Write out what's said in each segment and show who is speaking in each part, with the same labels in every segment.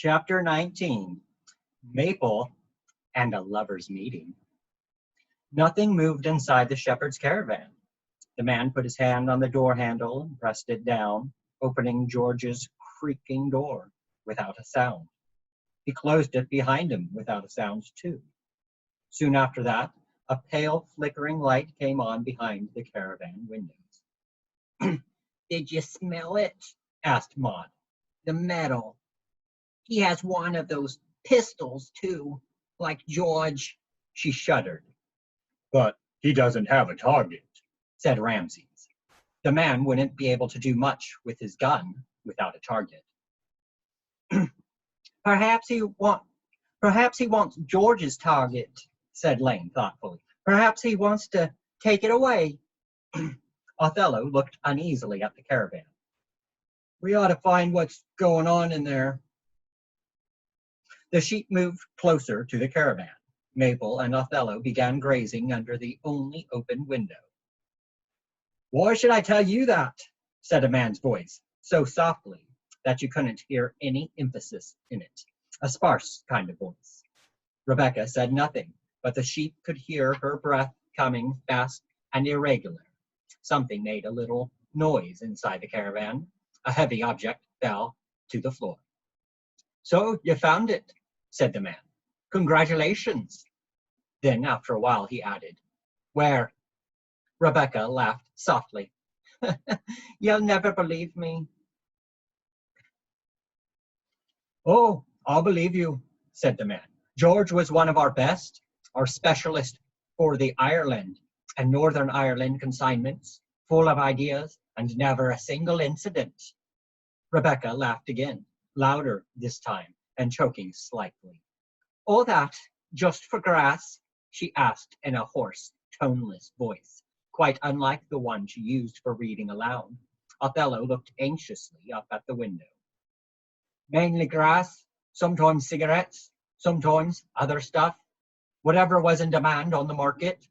Speaker 1: Chapter 19. Maple and a Lover's Meeting. Nothing moved inside the shepherd's caravan. The man put his hand on the door handle and pressed it down, opening George's creaking door without a sound. He closed it behind him without a sound, too. Soon after that, a pale, flickering light came on behind the caravan windows.
Speaker 2: "Did you smell it?"
Speaker 1: asked Maud.
Speaker 2: "The metal. He has one of those pistols, too, like George."
Speaker 1: She shuddered. "But he doesn't have a target," said Ramses. The man wouldn't be able to do much with his gun without a target.
Speaker 2: Perhaps he wants George's target,"
Speaker 1: said Lane thoughtfully.
Speaker 2: "Perhaps he wants to take it away."
Speaker 1: Othello looked uneasily at the caravan. "We ought to find what's going on in there." The sheep moved closer to the caravan. Maple and Othello began grazing under the only open window. "Why should I tell you that?" said a man's voice, so softly that you couldn't hear any emphasis in it, a sparse kind of voice. Rebecca said nothing, but the sheep could hear her breath coming fast and irregular. Something made a little noise inside the caravan. A heavy object fell to the floor. "So you found it," said the man. "Congratulations." Then, after a while, he added, "Where?" Rebecca laughed softly.
Speaker 2: "You'll never believe me."
Speaker 1: "Oh, I'll believe you," said the man. "George was one of our best, our specialist for the Ireland and Northern Ireland consignments, full of ideas and never a single incident." Rebecca laughed again, louder this time, and choking slightly. "All that just for grass?" she asked in a hoarse, toneless voice, quite unlike the one she used for reading aloud. Othello looked anxiously up at the window. "Mainly grass, sometimes cigarettes, sometimes other stuff, whatever was in demand on the market."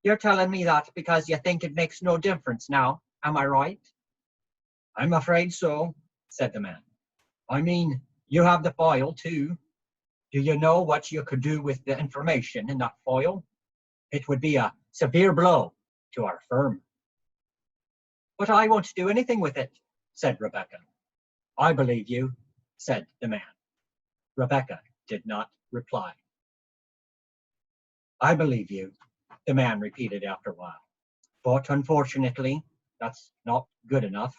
Speaker 1: "You're telling me that because you think it makes no difference now, am I right?" "I'm afraid so," said the man. "I mean, you have the file, too. Do you know what you could do with the information in that file? It would be a severe blow to our firm." "But I won't do anything with it," said Rebecca. "I believe you," said the man. Rebecca did not reply. "I believe you," the man repeated after a while. "But unfortunately, that's not good enough."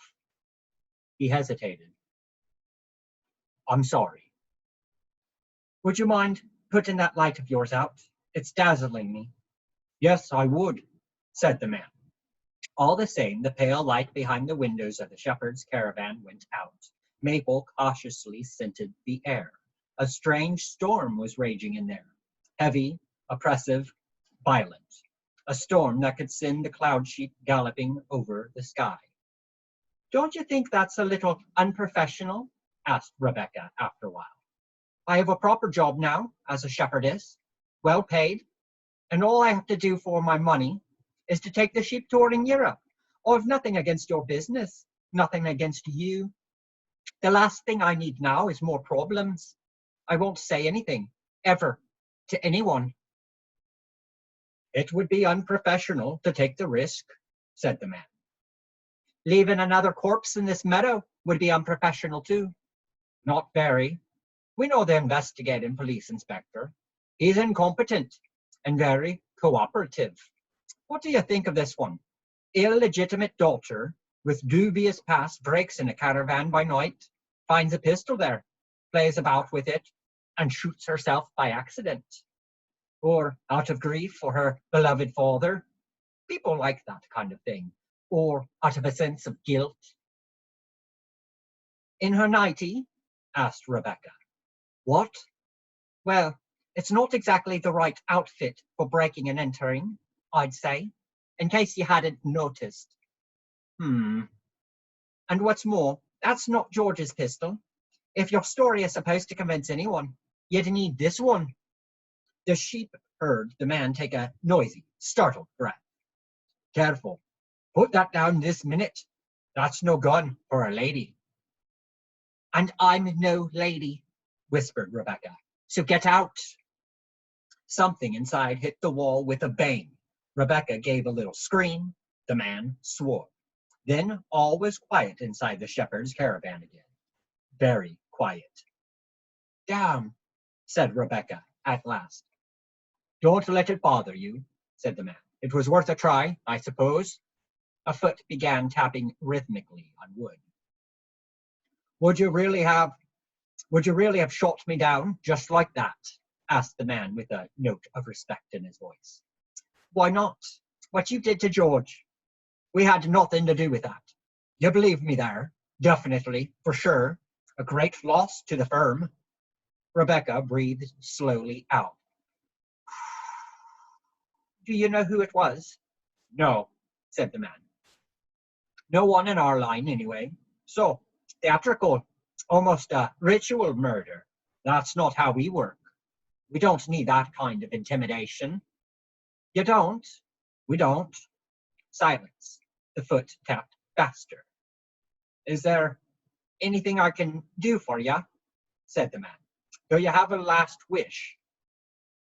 Speaker 1: He hesitated. "I'm sorry. Would you mind putting that light of yours out? It's dazzling me." "Yes, I would," said the man. All the same, the pale light behind the windows of the shepherd's caravan went out. Maple cautiously scented the air. A strange storm was raging in there. Heavy, oppressive, violent. A storm that could send the cloud sheep galloping over the sky. "Don't you think that's a little unprofessional?" asked Rebecca after a while. "I have a proper job now as a shepherdess, well paid, and all I have to do for my money is to take the sheep touring Europe. I've nothing against your business, nothing against you. The last thing I need now is more problems. I won't say anything, ever, to anyone." "It would be unprofessional to take the risk," said the man. "Leaving another corpse in this meadow would be unprofessional too." "Not very. We know the investigating police inspector. He's incompetent and very cooperative. What do you think of this one? Illegitimate daughter with dubious past breaks in a caravan by night, finds a pistol there, plays about with it, and shoots herself by accident. Or out of grief for her beloved father. People like that kind of thing. Or out of a sense of guilt." "In her nightie?" asked Rebecca. "What?" "Well, it's not exactly the right outfit for breaking and entering, I'd say, in case you hadn't noticed." "And what's more, that's not George's pistol. If your story is supposed to convince anyone, you'd need this one." The sheep heard the man take a noisy, startled breath. "Careful. Put that down this minute. That's no gun for a lady." "And I'm no lady," whispered Rebecca. So get out. Something inside hit the wall with a bang. Rebecca gave a little scream. The man swore. Then all was quiet inside the shepherd's caravan again. Very quiet. Damn, said Rebecca at last. Don't let it bother you, said the man. It was worth a try, I suppose. A foot began tapping rhythmically on wood. Would you really have shot me down just like that? Asked the man with a note of respect in his voice. Why not? What you did to George. We had nothing to do with that. You believe me there? Definitely, for sure. A great loss to the firm. Rebecca breathed slowly out. Do you know who it was? No, said the man. No one in our line, anyway. So, theatrical, almost a ritual murder. That's not how we work. We don't need that kind of intimidation. You don't? We don't. Silence. The foot tapped faster. Is there anything I can do for you? Said the man. Do you have a last wish?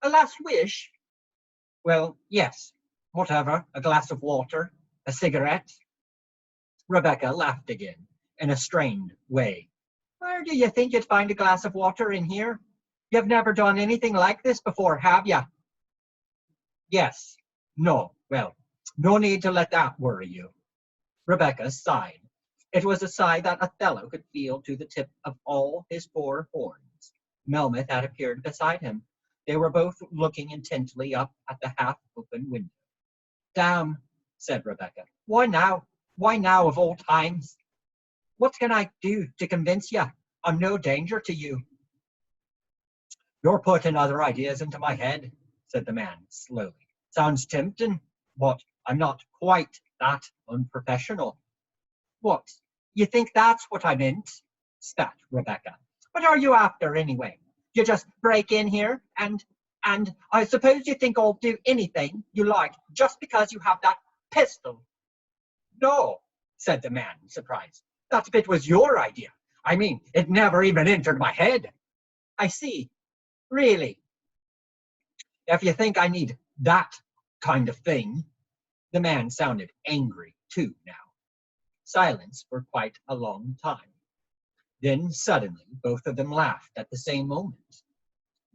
Speaker 1: A last wish? Well, yes. Whatever. A glass of water? A cigarette? Rebecca laughed again, in a strained way. Where do you think you'd find a glass of water in here? You've never done anything like this before, have you? Yes. No. Well, no need to let that worry you. Rebecca sighed. It was a sigh that Othello could feel to the tip of all his 4 horns. Melmoth had appeared beside him. They were both looking intently up at the half-open window. Damn, said Rebecca. Why now? Why now of all times? What can I do to convince you? I'm no danger to you. You're putting other ideas into my head, said the man slowly. Sounds tempting, but I'm not quite that unprofessional. What? You think that's what I meant? Spat Rebecca. What are you after, anyway? You just break in here and I suppose you think I'll do anything you like just because you have that pistol. No, said the man, surprised. That bit was your idea. I mean, it never even entered my head. I see. Really? If you think I need that kind of thing. The man sounded angry, too, now. Silence for quite a long time. Then, suddenly, both of them laughed at the same moment.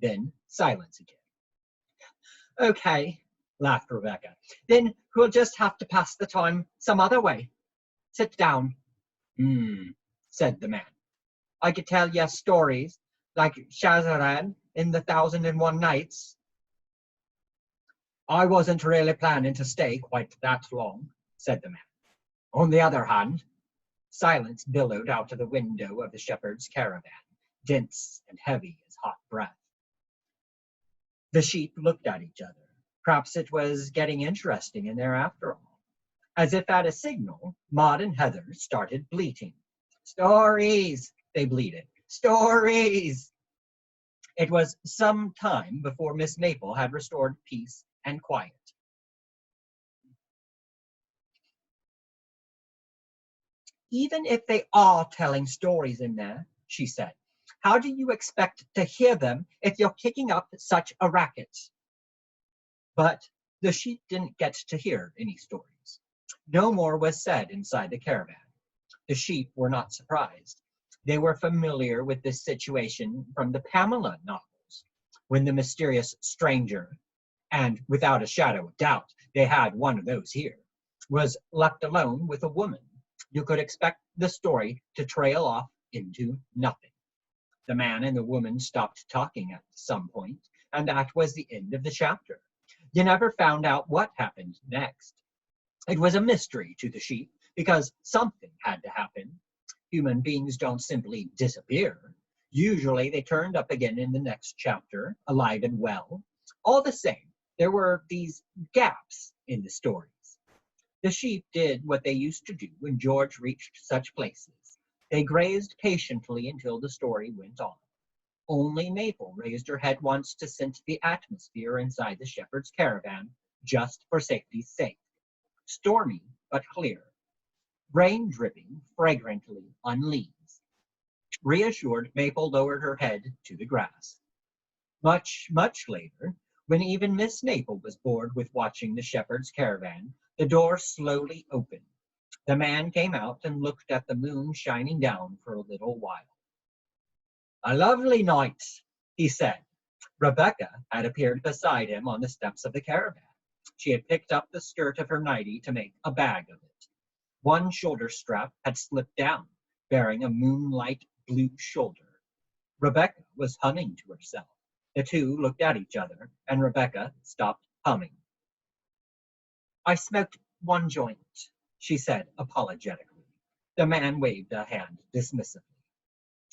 Speaker 1: Then, silence again. Okay, laughed Rebecca. Then we'll just have to pass the time some other way. Sit down. Said the man. I could tell you stories like Shahrazad in the 1001 Nights. I wasn't really planning to stay quite that long, said the man. On the other hand, silence billowed out of the window of the shepherd's caravan, dense and heavy as hot breath. The sheep looked at each other. Perhaps it was getting interesting in there after all. As if at a signal, Maud and Heather started bleating. Stories, they bleated. Stories! It was some time before Miss Maple had restored peace and quiet. Even if they are telling stories in there, she said, how do you expect to hear them if you're kicking up such a racket? But the sheep didn't get to hear any stories. No more was said inside the caravan. The sheep were not surprised. They were familiar with this situation from the Pamela novels, when the mysterious stranger, and without a shadow of doubt they had one of those here, was left alone with a woman. You could expect the story to trail off into nothing. The man and the woman stopped talking at some point, and that was the end of the chapter. You never found out what happened next. It was a mystery to the sheep, because something had to happen. Human beings don't simply disappear. Usually they turned up again in the next chapter, alive and well. All the same, there were these gaps in the stories. The sheep did what they used to do when George reached such places. They grazed patiently until the story went on. Only Maple raised her head once to scent the atmosphere inside the shepherd's caravan, just for safety's sake. Stormy but clear. Rain dripping fragrantly on leaves. Reassured, Maple lowered her head to the grass. Much, much later, when even Miss Maple was bored with watching the shepherd's caravan, the door slowly opened. The man came out and looked at the moon shining down for a little while. "A lovely night," he said. Rebecca had appeared beside him on the steps of the caravan. She had picked up the skirt of her nightie to make a bag of it. One shoulder strap had slipped down, bearing a moonlight blue shoulder. Rebecca was humming to herself. The two looked at each other, and Rebecca stopped humming. "I smoked one joint," she said apologetically. The man waved a hand dismissively.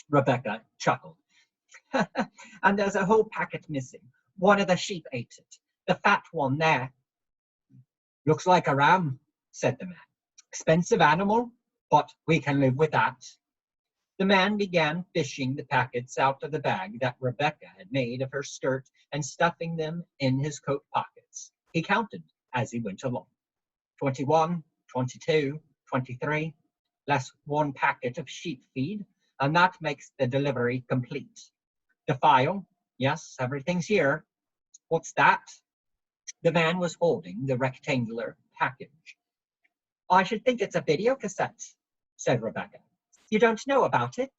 Speaker 1: Rebecca chuckled. "And there's a whole packet missing. One of the sheep ate it. The fat one there." "Looks like a ram," said the man. "Expensive animal, but we can live with that." The man began fishing the packets out of the bag that Rebecca had made of her skirt and stuffing them in his coat pockets. He counted as he went along. 21, 22, 23, less one packet of sheep feed, and that makes the delivery complete. The file, yes, everything's here. What's that? The man was holding the rectangular package. "I should think it's a video cassette," said Rebecca. "You don't know about it?"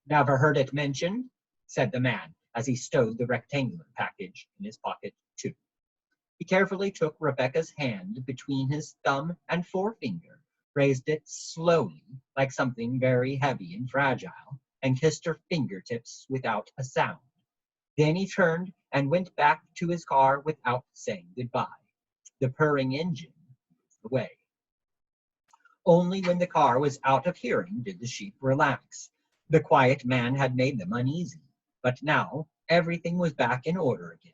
Speaker 1: "Never heard it mentioned," said the man as he stowed the rectangular package in his pocket too. He carefully took Rebecca's hand between his thumb and forefinger, raised it slowly like something very heavy and fragile, and kissed her fingertips without a sound. Then he turned and went back to his car without saying goodbye. The purring engine moved away. Only when the car was out of hearing did the sheep relax. The quiet man had made them uneasy, but now everything was back in order again,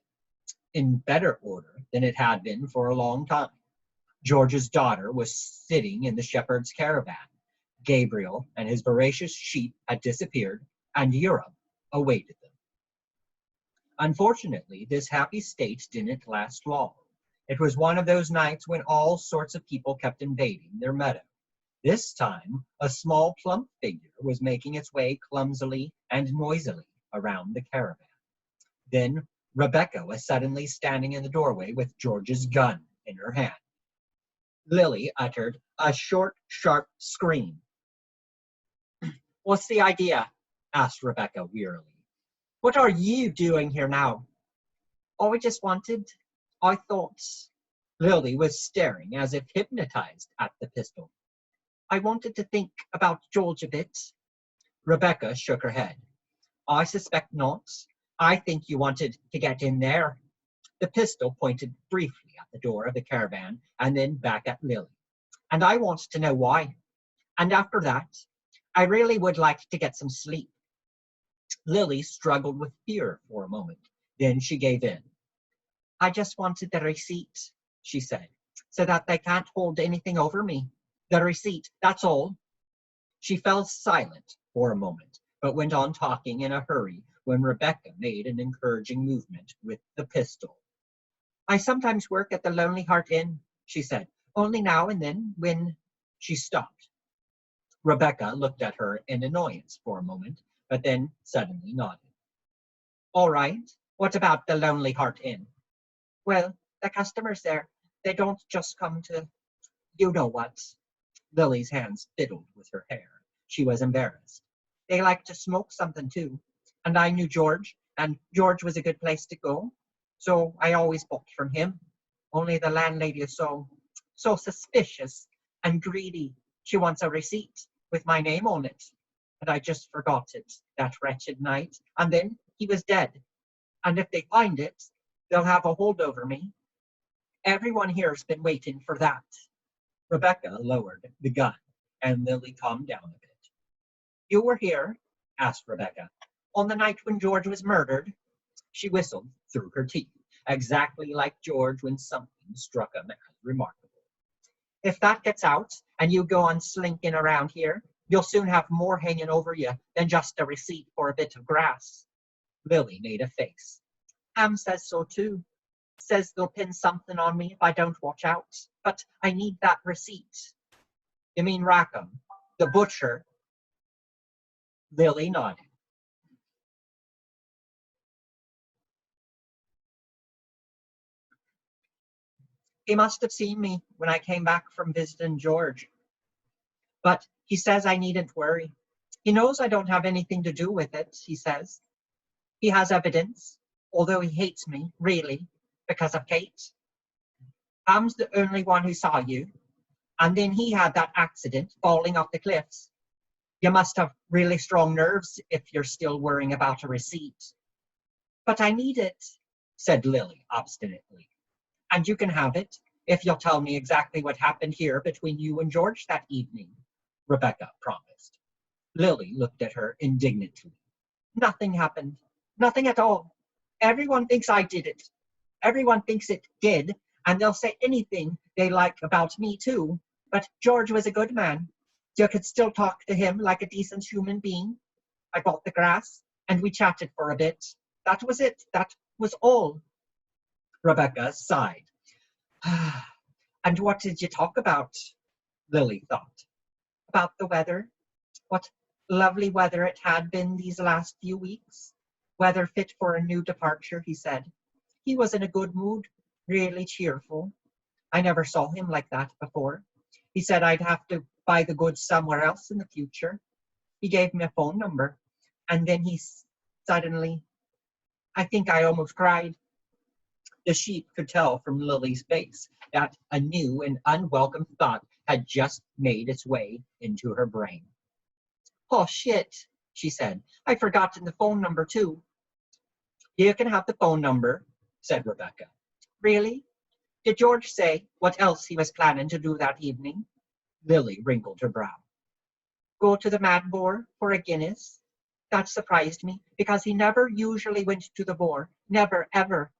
Speaker 1: in better order than it had been for a long time. George's daughter was sitting in the shepherd's caravan. Gabriel and his voracious sheep had disappeared, and Europe awaited them. Unfortunately, this happy state didn't last long. It was one of those nights when all sorts of people kept invading their meadow. This time, a small plump figure was making its way clumsily and noisily around the caravan. Then Rebecca was suddenly standing in the doorway with George's gun in her hand. Lily uttered a short, sharp scream. "What's the idea?" asked Rebecca wearily. "What are you doing here now?" "Oh, I thought." Lily was staring as if hypnotized at the pistol. "I wanted to think about George a bit." Rebecca shook her head. "I suspect not. I think you wanted to get in there." The pistol pointed briefly at the door of the caravan and then back at Lily. "And I want to know why. And after that, I really would like to get some sleep." Lily struggled with fear for a moment. Then she gave in. "I just wanted the receipt," she said, "so that they can't hold anything over me. The receipt, that's all." She fell silent for a moment, but went on talking in a hurry when Rebecca made an encouraging movement with the pistol. "I sometimes work at the Lonely Heart Inn," she said, "only now and then when—" She stopped. Rebecca looked at her in annoyance for a moment, but then suddenly nodded. "All right. What about the Lonely Heart Inn?" "Well, the customers there, they don't just come to— you know what." Lily's hands fiddled with her hair. She was embarrassed. "They like to smoke something too. And I knew George, and George was a good place to go. So I always bought from him. Only the landlady is so suspicious and greedy. She wants a receipt with my name on it. And I just forgot it that wretched night. And then he was dead. And if they find it, they'll have a hold over me. Everyone here's been waiting for that." Rebecca lowered the gun, and Lily calmed down a bit. "You were here?" asked Rebecca. "On the night when George was murdered?" She whistled through her teeth, exactly like George when something struck him as remarkable. "If that gets out, and you go on slinking around here, you'll soon have more hanging over you than just a receipt for a bit of grass." Lily made a face. "Ham says so too. Says they'll pin something on me if I don't watch out. But I need that receipt." "You mean Rackham, the butcher?" Lily nodded. He must have seen me when I came back from visiting George. But he says I needn't worry. He knows I don't have anything to do with it, he says. He has evidence, although he hates me, really, because of Kate. Tom's the only one who saw you, and then he had that accident falling off the cliffs. You must have really strong nerves if you're still worrying about a receipt. But I need it, said Lily obstinately. And you can have it if you'll tell me exactly what happened here between you and George that evening, Rebecca promised. Lily looked at her indignantly. Nothing happened. Nothing at all. Everyone thinks I did it. Everyone thinks it did, and they'll say anything they like about me, too. But George was a good man. You could still talk to him like a decent human being. I bought the grass, and we chatted for a bit. That was it. That was all. Rebecca sighed. And what did you talk about? Lily thought. About the weather. What lovely weather it had been these last few weeks. Weather fit for a new departure, he said. He was in a good mood, really cheerful. I never saw him like that before. He said I'd have to buy the goods somewhere else in the future. He gave me a phone number, and then he suddenly, I think I almost cried. The sheep could tell from Lily's face that a new and unwelcome thought had just made its way into her brain. Oh, shit, she said. I've forgotten the phone number, too. You can have the phone number, said Rebecca. Really? Did George say what else he was planning to do that evening? Lily wrinkled her brow. Go to the Mad Boar for a Guinness? That surprised me, because he never usually went to the Boar. Never, ever.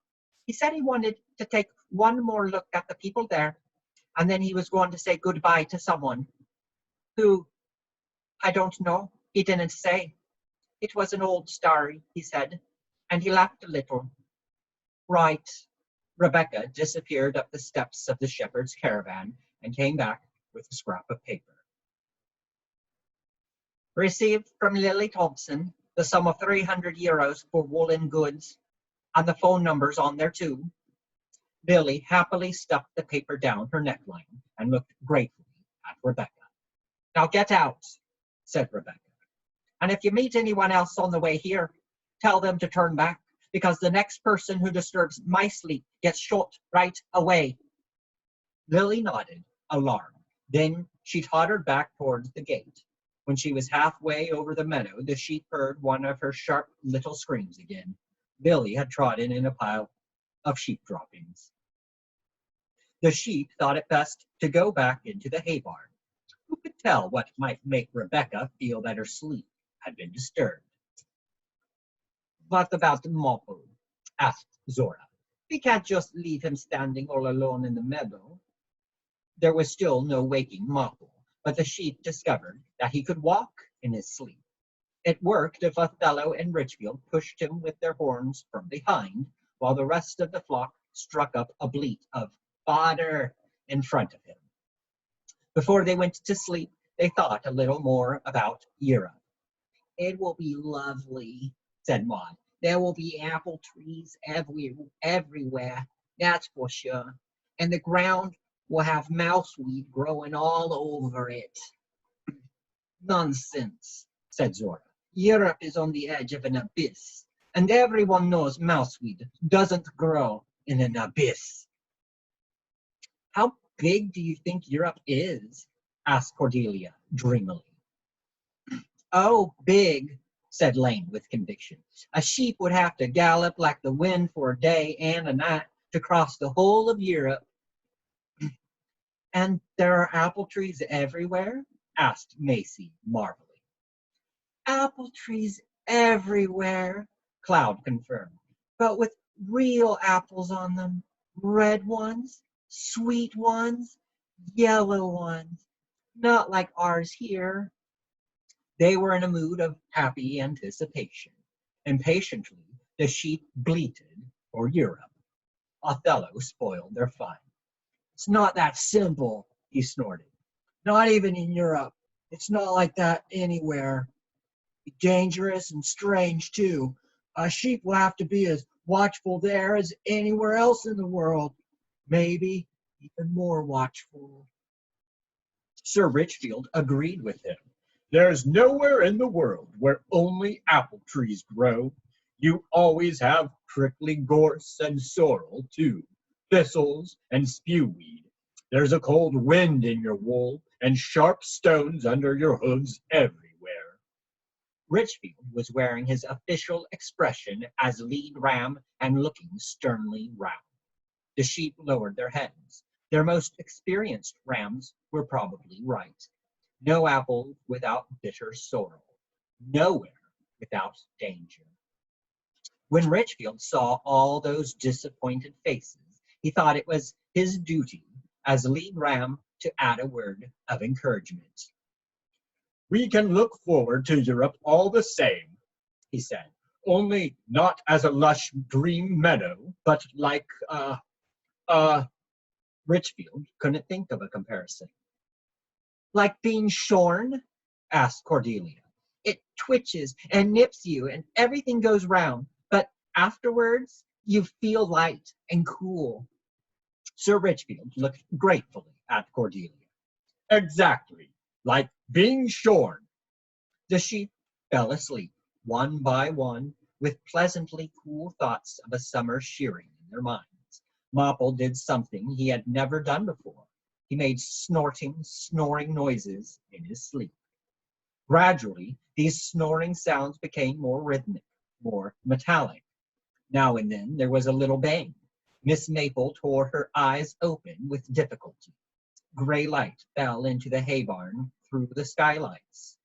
Speaker 1: He said he wanted to take one more look at the people there, and then he was going to say goodbye to someone. Who? I don't know. He didn't say. It was an old story, he said, and he laughed a little. Right. Rebecca disappeared up the steps of the shepherd's caravan and came back with a scrap of paper. Received from Lily Thompson the sum of €300 for woolen goods, and the phone numbers on there too. Lily happily stuffed the paper down her neckline and looked gratefully at Rebecca. Now get out, said Rebecca. And if you meet anyone else on the way here, tell them to turn back, because the next person who disturbs my sleep gets shot right away. Lily nodded, alarmed. Then she tottered back towards the gate. When she was halfway over the meadow, the sheep heard one of her sharp little screams again. Lily had trodden in a pile of sheep droppings. The sheep thought it best to go back into the hay barn. Who could tell what might make Rebecca feel that her sleep had been disturbed? What about Mopple? Asked Zora. We can't just leave him standing all alone in the meadow. There was still no waking Mopple, but the sheep discovered that he could walk in his sleep. It worked if Othello and Richfield pushed him with their horns from behind, while the rest of the flock struck up a bleat of fodder in front of him. Before they went to sleep, they thought a little more about Europe. It will be lovely, said Maud. There will be apple trees everywhere, that's for sure. And the ground will have mouseweed growing all over it. Nonsense, said Zora. Europe is on the edge of an abyss, and everyone knows mouseweed doesn't grow in an abyss. How big do you think Europe is? Asked Cordelia dreamily. Oh, big, said Lane with conviction. A sheep would have to gallop like the wind for a day and a night to cross the whole of Europe. And there are apple trees everywhere? Asked Macy, marveling. Apple trees everywhere, Cloud confirmed, but with real apples on them. Red ones, sweet ones, yellow ones, not like ours here. They were in a mood of happy anticipation. Impatiently, the sheep bleated for Europe. Othello spoiled their fun. It's not that simple, he snorted. Not even in Europe. It's not like that anywhere.
Speaker 2: Dangerous and strange, too. A sheep will have to be as watchful there as anywhere else in the world. Maybe even more watchful.
Speaker 1: Sir Richfield agreed with him.
Speaker 3: There's nowhere in the world where only apple trees grow. You always have prickly gorse and sorrel, too, thistles and spewweed. There's a cold wind in your wool and sharp stones under your hooves everywhere.
Speaker 1: Richfield was wearing his official expression as lead ram and looking sternly round. The sheep lowered their heads. Their most experienced rams were probably right. No apple without bitter sorrow. Nowhere without danger. When Richfield saw all those disappointed faces, he thought it was his duty as lead ram to add a word of encouragement.
Speaker 3: We can look forward to Europe all the same, he said, only not as a lush green meadow, but like
Speaker 1: Richfield couldn't think of a comparison.
Speaker 2: Like being shorn?
Speaker 1: Asked Cordelia.
Speaker 2: It twitches and nips you and everything goes round, but afterwards you feel light and cool.
Speaker 1: Sir Richfield looked gratefully at Cordelia.
Speaker 3: exactly, like being shorn.
Speaker 1: The sheep fell asleep, one by one, with pleasantly cool thoughts of a summer shearing in their minds. Mopple did something he had never done before. He made snorting, snoring noises in his sleep. Gradually, these snoring sounds became more rhythmic, more metallic. Now and then there was a little bang. Miss Maple tore her eyes open with difficulty. Gray light fell into the hay barn through the skylights.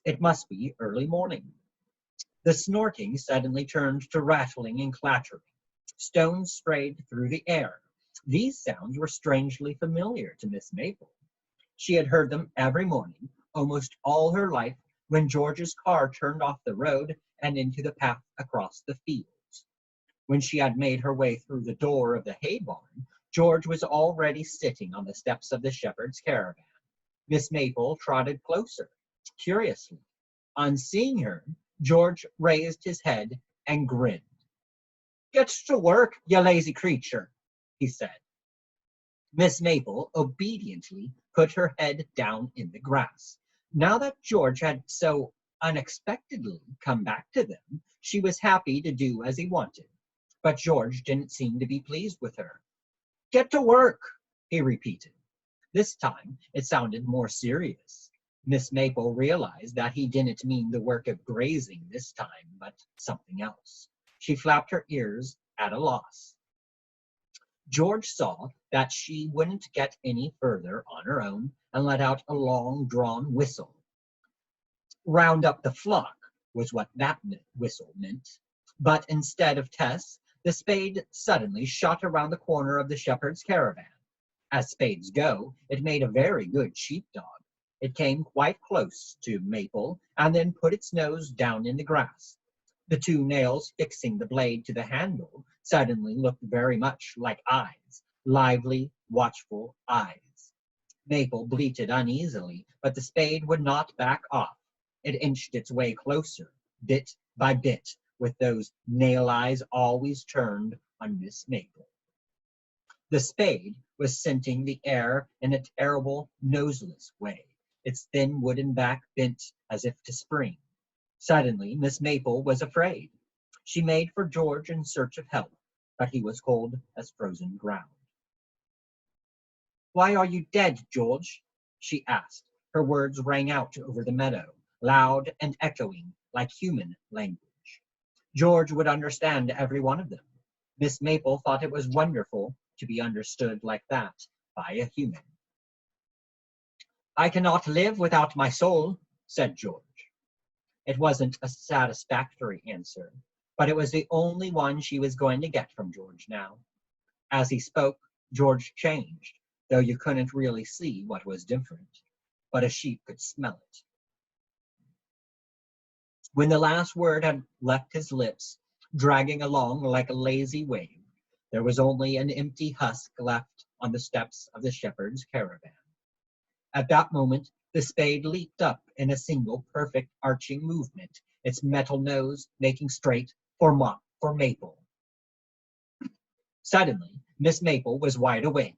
Speaker 1: It must be early morning. The snorting suddenly turned to rattling and clattering. Stones sprayed through the air. These sounds were strangely familiar to Miss Maple. She had heard them every morning, almost all her life, when George's car turned off the road and into the path across the fields. When she had made her way through the door of the hay barn, George was already sitting on the steps of the shepherd's caravan. Miss Maple trotted closer, curiously. On seeing her, George raised his head and grinned. "Get to work, you lazy creature," he said. Miss Maple obediently put her head down in the grass. Now that George had so unexpectedly come back to them, she was happy to do as he wanted. But George didn't seem to be pleased with her. "Get to work," he repeated. This time it sounded more serious. Miss Maple realized that he didn't mean the work of grazing this time, but something else. She flapped her ears at a loss. George saw that she wouldn't get any further on her own and let out a long-drawn whistle. Round up the flock was what that whistle meant. But instead of Tess, the spade suddenly shot around the corner of the shepherd's caravan. As spades go, it made a very good sheepdog. It came quite close to Maple and then put its nose down in the grass. The two nails fixing the blade to the handle suddenly looked very much like eyes, lively, watchful eyes. Maple bleated uneasily, but the spade would not back off. It inched its way closer, bit by bit, with those nail eyes always turned on Miss Maple. The spade was scenting the air in a terrible, noseless way, its thin wooden back bent as if to spring. Suddenly, Miss Maple was afraid. She made for George in search of help, but he was cold as frozen ground. "Why are you dead, George?" she asked. Her words rang out over the meadow, loud and echoing like human language. George would understand every one of them. Miss Maple thought it was wonderful to be understood like that by a human. "I cannot live without my soul," said George. It wasn't a satisfactory answer, but it was the only one she was going to get from George now. As he spoke, George changed, though you couldn't really see what was different, but a sheep could smell it. When the last word had left his lips, dragging along like a lazy wave, there was only an empty husk left on the steps of the shepherd's caravan. At that moment, The spade leaped up in a single perfect arching movement, its metal nose making straight for Maple. Suddenly, Miss Maple was wide awake.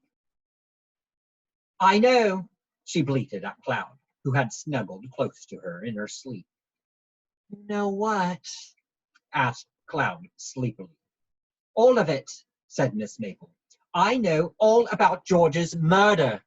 Speaker 1: "I know," she bleated at Cloud, who had snuggled close to her in her sleep. "You know what?" asked Cloud sleepily. "All of it," said Miss Maple. "I know all about George's murder."